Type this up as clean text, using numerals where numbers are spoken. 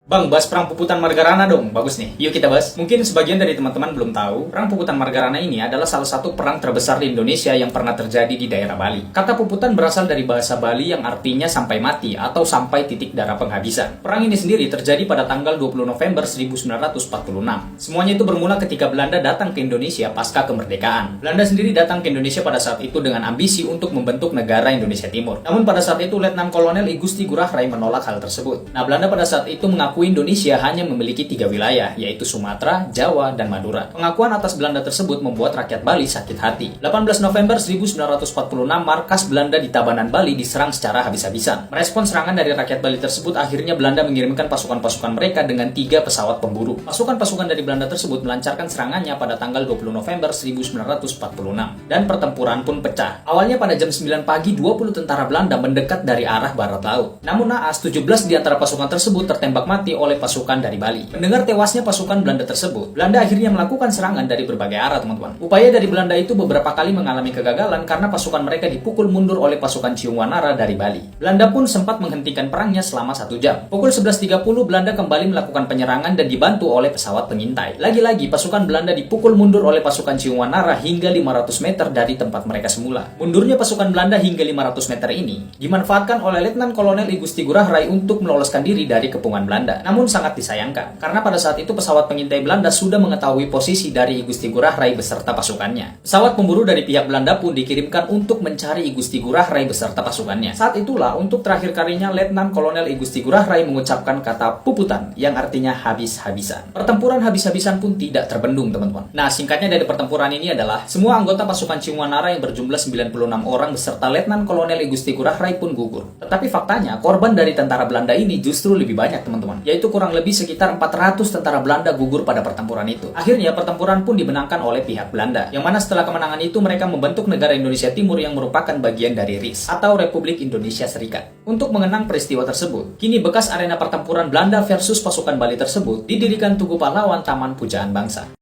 Bang, bahas Perang Puputan Margarana dong. Bagus nih. Yuk kita bahas. Mungkin sebagian dari teman-teman belum tahu, Perang Puputan Margarana ini adalah salah satu perang terbesar di Indonesia yang pernah terjadi di daerah Bali. Kata Puputan berasal dari bahasa Bali yang artinya sampai mati atau sampai titik darah penghabisan. Perang ini sendiri terjadi pada tanggal 20 November 1946. Semuanya itu bermula ketika Belanda datang ke Indonesia pasca kemerdekaan. Belanda sendiri datang ke Indonesia pada saat itu dengan ambisi untuk membentuk negara Indonesia Timur. Namun pada saat itu Letnan Kolonel I Gusti Ngurah Rai menolak hal tersebut. Nah, Belanda pada saat itu mengaku Indonesia hanya memiliki 3 wilayah, yaitu Sumatera, Jawa, dan Madura. Pengakuan atas Belanda tersebut membuat rakyat Bali sakit hati. 18 November 1946, markas Belanda di Tabanan, Bali diserang secara habis-habisan. Merespon serangan dari rakyat Bali tersebut, akhirnya Belanda mengirimkan pasukan-pasukan mereka dengan 3 pesawat pemburu. Pasukan-pasukan dari Belanda tersebut melancarkan serangannya pada tanggal 20 November 1946, dan pertempuran pun pecah. Awalnya pada jam 9 pagi, 20 tentara Belanda mendekat dari arah barat laut. Namun naas, 17 di antara pasukan tersebut tertembak mati oleh pasukan dari Bali. Mendengar tewasnya pasukan Belanda tersebut, Belanda akhirnya melakukan serangan dari berbagai arah, teman-teman. Upaya dari Belanda itu beberapa kali mengalami kegagalan karena pasukan mereka dipukul mundur oleh pasukan Ciungwanara dari Bali. Belanda pun sempat menghentikan perangnya selama 1 jam. Pukul 11.30, Belanda kembali melakukan penyerangan dan dibantu oleh pesawat pengintai. Lagi-lagi, pasukan Belanda dipukul mundur oleh pasukan Ciungwanara hingga 500 meter dari tempat mereka semula. Mundurnya pasukan Belanda hingga 500 meter ini dimanfaatkan oleh Letnan Kolonel I Gusti Ngurah Rai untuk meloloskan diri dari kepungan Belanda. Namun sangat disayangkan, karena pada saat itu pesawat pengintai Belanda sudah mengetahui posisi dari I Gusti Ngurah Rai beserta pasukannya. Pesawat pemburu dari pihak Belanda pun dikirimkan untuk mencari I Gusti Ngurah Rai beserta pasukannya. Saat itulah, untuk terakhir kalinya Letnan Kolonel I Gusti Ngurah Rai mengucapkan kata Puputan, yang artinya habis-habisan. Pertempuran habis-habisan pun tidak terbendung, teman-teman. Nah, singkatnya dari pertempuran ini adalah, semua anggota pasukan Ciungwanara yang berjumlah 96 orang beserta Letnan Kolonel I Gusti Ngurah Rai pun gugur. Tetapi faktanya, korban dari tentara Belanda ini justru lebih banyak, teman-teman. Yaitu kurang lebih sekitar 400 tentara Belanda gugur pada pertempuran itu. Akhirnya pertempuran pun dimenangkan oleh pihak Belanda, yang mana setelah kemenangan itu mereka membentuk negara Indonesia Timur yang merupakan bagian dari RIS atau Republik Indonesia Serikat. Untuk mengenang peristiwa tersebut, kini bekas arena pertempuran Belanda versus pasukan Bali tersebut didirikan Tugu Pahlawan Taman Pujaan Bangsa.